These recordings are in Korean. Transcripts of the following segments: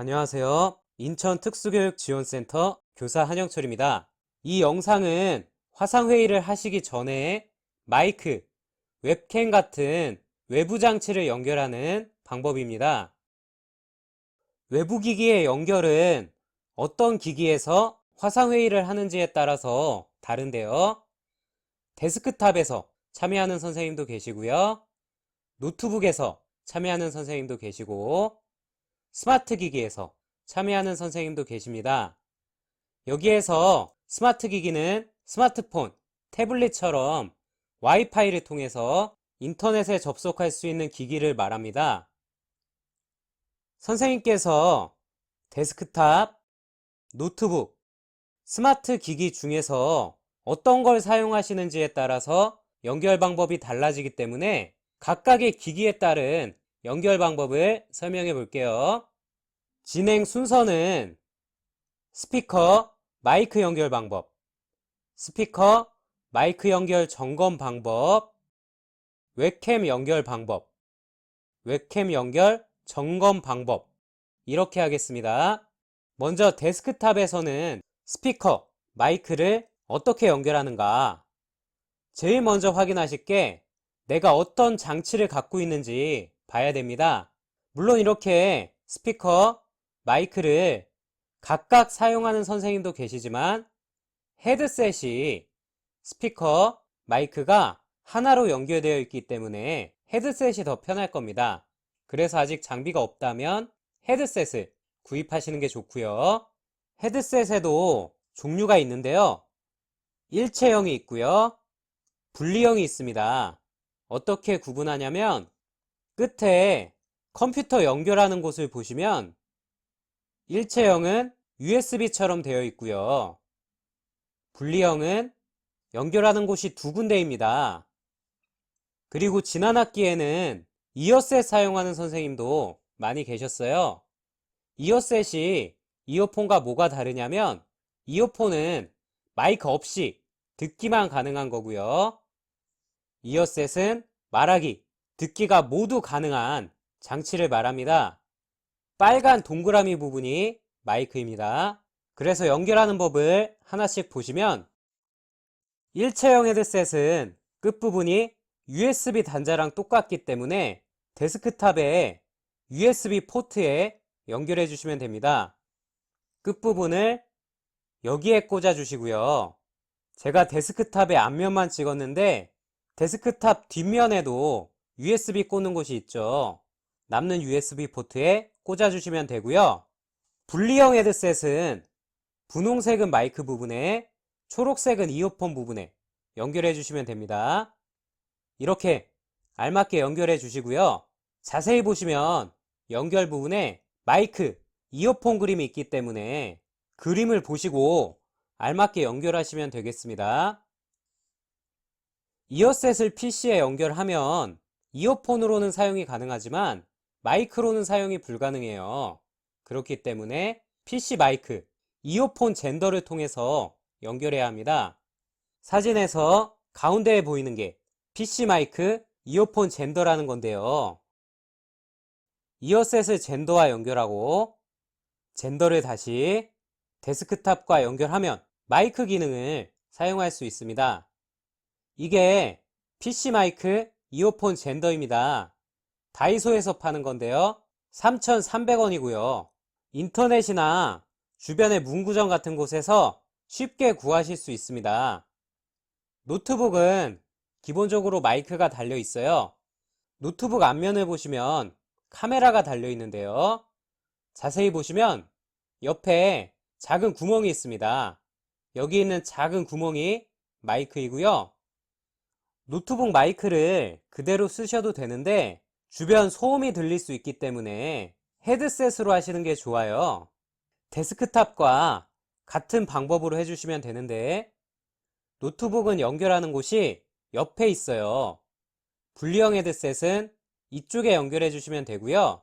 안녕하세요. 인천특수교육지원센터 교사 한영철입니다. 이 영상은 화상회의를 하시기 전에 마이크, 웹캠 같은 외부 장치를 연결하는 방법입니다. 외부 기기의 연결은 어떤 기기에서 화상회의를 하는지에 따라서 다른데요. 데스크탑에서 참여하는 선생님도 계시고요. 노트북에서 참여하는 선생님도 계시고 스마트 기기에서 참여하는 선생님도 계십니다. 여기에서 스마트 기기는 스마트폰, 태블릿처럼 와이파이를 통해서 인터넷에 접속할 수 있는 기기를 말합니다. 선생님께서 데스크탑, 노트북, 스마트 기기 중에서 어떤 걸 사용하시는지에 따라서 연결 방법이 달라지기 때문에 각각의 기기에 따른 연결 방법을 설명해 볼게요. 진행 순서는 스피커, 마이크 연결 방법, 스피커, 마이크 연결 점검 방법, 웹캠 연결 방법, 웹캠 연결 점검 방법 이렇게 하겠습니다. 먼저 데스크탑에서는 스피커, 마이크를 어떻게 연결하는가? 제일 먼저 확인하실 게 내가 어떤 장치를 갖고 있는지 봐야 됩니다. 물론 이렇게 스피커, 마이크를 각각 사용하는 선생님도 계시지만 헤드셋이 스피커, 마이크가 하나로 연결되어 있기 때문에 헤드셋이 더 편할 겁니다. 그래서 아직 장비가 없다면 헤드셋을 구입하시는 게 좋고요. 헤드셋에도 종류가 있는데요. 일체형이 있고요. 분리형이 있습니다. 어떻게 구분하냐면 끝에 컴퓨터 연결하는 곳을 보시면 일체형은 USB처럼 되어 있고요. 분리형은 연결하는 곳이 두 군데입니다. 그리고 지난 학기에는 이어셋 사용하는 선생님도 많이 계셨어요. 이어셋이 이어폰과 뭐가 다르냐면 이어폰은 마이크 없이 듣기만 가능한 거고요. 이어셋은 말하기, 듣기가 모두 가능한 장치를 말합니다. 빨간 동그라미 부분이 마이크입니다. 그래서 연결하는 법을 하나씩 보시면 일체형 헤드셋은 끝부분이 USB 단자랑 똑같기 때문에 데스크탑에 USB 포트에 연결해 주시면 됩니다. 끝부분을 여기에 꽂아 주시고요. 제가 데스크탑의 앞면만 찍었는데 데스크탑 뒷면에도 USB 꽂는 곳이 있죠. 남는 USB 포트에 꽂아 주시면 되고요. 분리형 헤드셋은 분홍색은 마이크 부분에 초록색은 이어폰 부분에 연결해 주시면 됩니다. 이렇게 알맞게 연결해 주시고요. 자세히 보시면 연결 부분에 마이크, 이어폰 그림이 있기 때문에 그림을 보시고 알맞게 연결하시면 되겠습니다. 이어셋을 PC에 연결하면 이어폰으로는 사용이 가능하지만 마이크로는 사용이 불가능해요. 그렇기 때문에 PC 마이크, 이어폰 젠더를 통해서 연결해야 합니다. 사진에서 가운데에 보이는 게 PC 마이크, 이어폰 젠더라는 건데요. 이어셋을 젠더와 연결하고 젠더를 다시 데스크탑과 연결하면 마이크 기능을 사용할 수 있습니다. 이게 PC 마이크, 이어폰 젠더입니다. 다이소에서 파는 건데요. 3,300원이고요. 인터넷이나 주변의 문구점 같은 곳에서 쉽게 구하실 수 있습니다. 노트북은 기본적으로 마이크가 달려 있어요. 노트북 앞면을 보시면 카메라가 달려 있는데요. 자세히 보시면 옆에 작은 구멍이 있습니다. 여기 있는 작은 구멍이 마이크이고요. 노트북 마이크를 그대로 쓰셔도 되는데 주변 소음이 들릴 수 있기 때문에 헤드셋으로 하시는 게 좋아요. 데스크탑과 같은 방법으로 해주시면 되는데 노트북은 연결하는 곳이 옆에 있어요. 분리형 헤드셋은 이쪽에 연결해 주시면 되고요.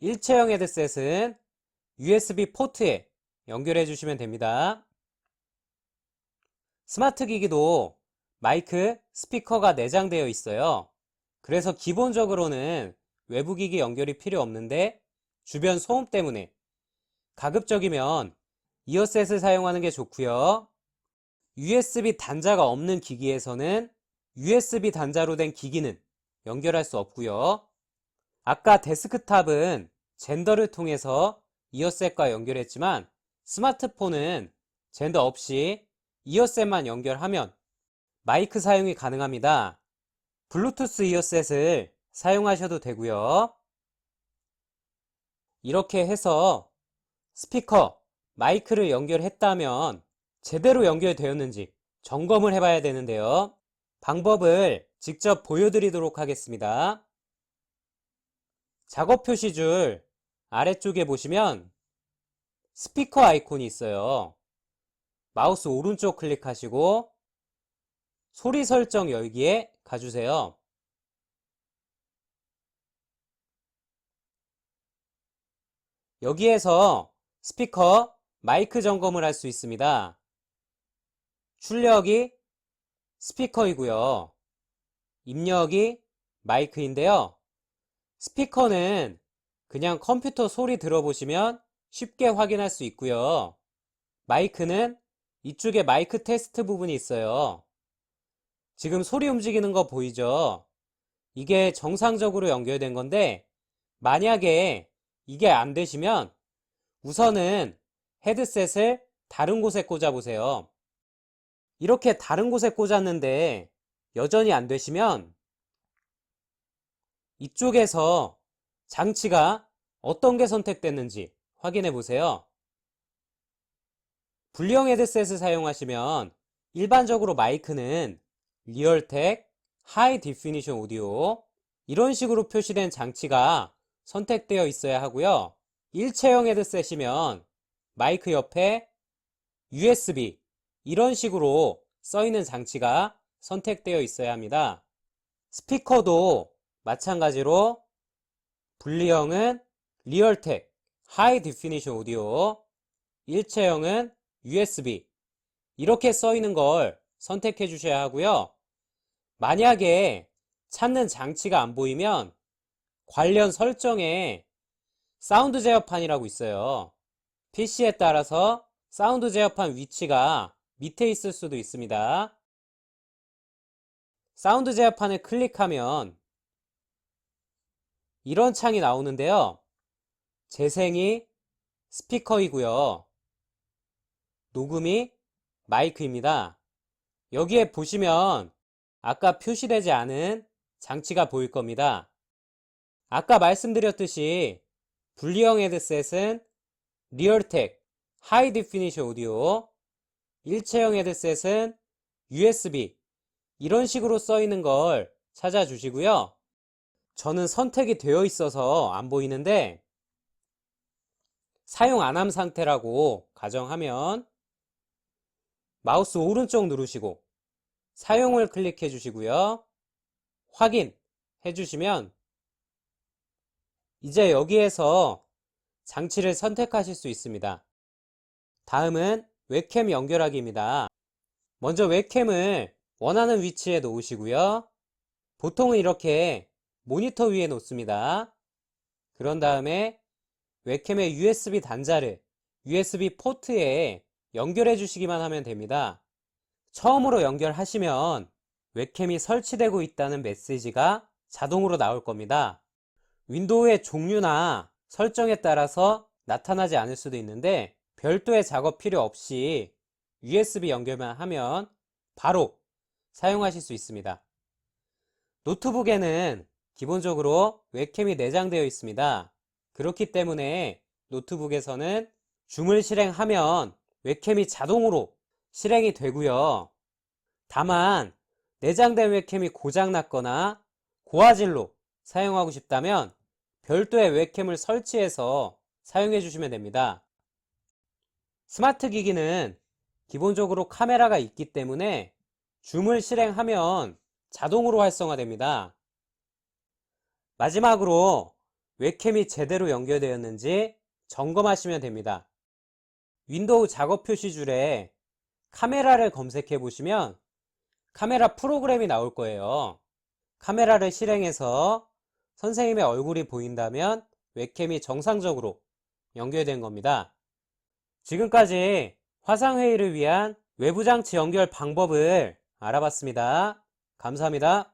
일체형 헤드셋은 USB 포트에 연결해 주시면 됩니다. 스마트 기기도 마이크, 스피커가 내장되어 있어요. 그래서 기본적으로는 외부 기기 연결이 필요 없는데 주변 소음 때문에. 가급적이면 이어셋을 사용하는 게 좋고요. USB 단자가 없는 기기에서는 USB 단자로 된 기기는 연결할 수 없고요. 아까 데스크탑은 젠더를 통해서 이어셋과 연결했지만 스마트폰은 젠더 없이 이어셋만 연결하면 마이크 사용이 가능합니다. 블루투스 이어셋을 사용하셔도 되고요. 이렇게 해서 스피커, 마이크를 연결했다면 제대로 연결되었는지 점검을 해봐야 되는데요. 방법을 직접 보여드리도록 하겠습니다. 작업 표시줄 아래쪽에 보시면 스피커 아이콘이 있어요. 마우스 오른쪽 클릭하시고 소리 설정 열기에 가주세요. 여기에서 스피커, 마이크 점검을 할 수 있습니다. 출력이 스피커이고요. 입력이 마이크인데요. 스피커는 그냥 컴퓨터 소리 들어보시면 쉽게 확인할 수 있고요. 마이크는 이쪽에 마이크 테스트 부분이 있어요. 지금 소리 움직이는 거 보이죠? 이게 정상적으로 연결된 건데 만약에 이게 안 되시면 우선은 헤드셋을 다른 곳에 꽂아 보세요. 이렇게 다른 곳에 꽂았는데 여전히 안 되시면 이쪽에서 장치가 어떤 게 선택됐는지 확인해 보세요. 분리형 헤드셋을 사용하시면 일반적으로 마이크는 리얼텍, 하이 디피니션 오디오 이런 식으로 표시된 장치가 선택되어 있어야 하고요. 일체형 헤드셋이면 마이크 옆에 USB 이런 식으로 써 있는 장치가 선택되어 있어야 합니다. 스피커도 마찬가지로 분리형은 리얼텍, 하이 디피니션 오디오, 일체형은 USB 이렇게 써 있는 걸 선택해 주셔야 하고요. 만약에 찾는 장치가 안 보이면 관련 설정에 사운드 제어판이라고 있어요. PC에 따라서 사운드 제어판 위치가 밑에 있을 수도 있습니다. 사운드 제어판을 클릭하면 이런 창이 나오는데요. 재생이 스피커이고요. 녹음이 마이크입니다. 여기에 보시면 아까 표시되지 않은 장치가 보일 겁니다. 아까 말씀드렸듯이 분리형 헤드셋은 리얼텍, 하이 디피니션 오디오, 일체형 헤드셋은 USB 이런 식으로 써 있는 걸 찾아주시고요. 저는 선택이 되어 있어서 안 보이는데 사용 안 함 상태라고 가정하면 마우스 오른쪽 누르시고 사용을 클릭해 주시고요. 확인해 주시면 이제 여기에서 장치를 선택하실 수 있습니다. 다음은 웹캠 연결하기입니다. 먼저 웹캠을 원하는 위치에 놓으시고요. 보통은 이렇게 모니터 위에 놓습니다. 그런 다음에 웹캠의 USB 단자를 USB 포트에 연결해 주시기만 하면 됩니다. 처음으로 연결하시면 웹캠이 설치되고 있다는 메시지가 자동으로 나올 겁니다. 윈도우의 종류나 설정에 따라서 나타나지 않을 수도 있는데 별도의 작업 필요 없이 USB 연결만 하면 바로 사용하실 수 있습니다. 노트북에는 기본적으로 웹캠이 내장되어 있습니다. 그렇기 때문에 노트북에서는 줌을 실행하면 웹캠이 자동으로 실행이 되고요. 다만 내장된 웹캠이 고장났거나 고화질로 사용하고 싶다면 별도의 웹캠을 설치해서 사용해 주시면 됩니다. 스마트 기기는 기본적으로 카메라가 있기 때문에 줌을 실행하면 자동으로 활성화됩니다. 마지막으로 웹캠이 제대로 연결되었는지 점검하시면 됩니다. 윈도우 작업 표시줄에 카메라를 검색해 보시면 카메라 프로그램이 나올 거예요. 카메라를 실행해서 선생님의 얼굴이 보인다면 웹캠이 정상적으로 연결된 겁니다. 지금까지 화상회의를 위한 외부 장치 연결 방법을 알아봤습니다. 감사합니다.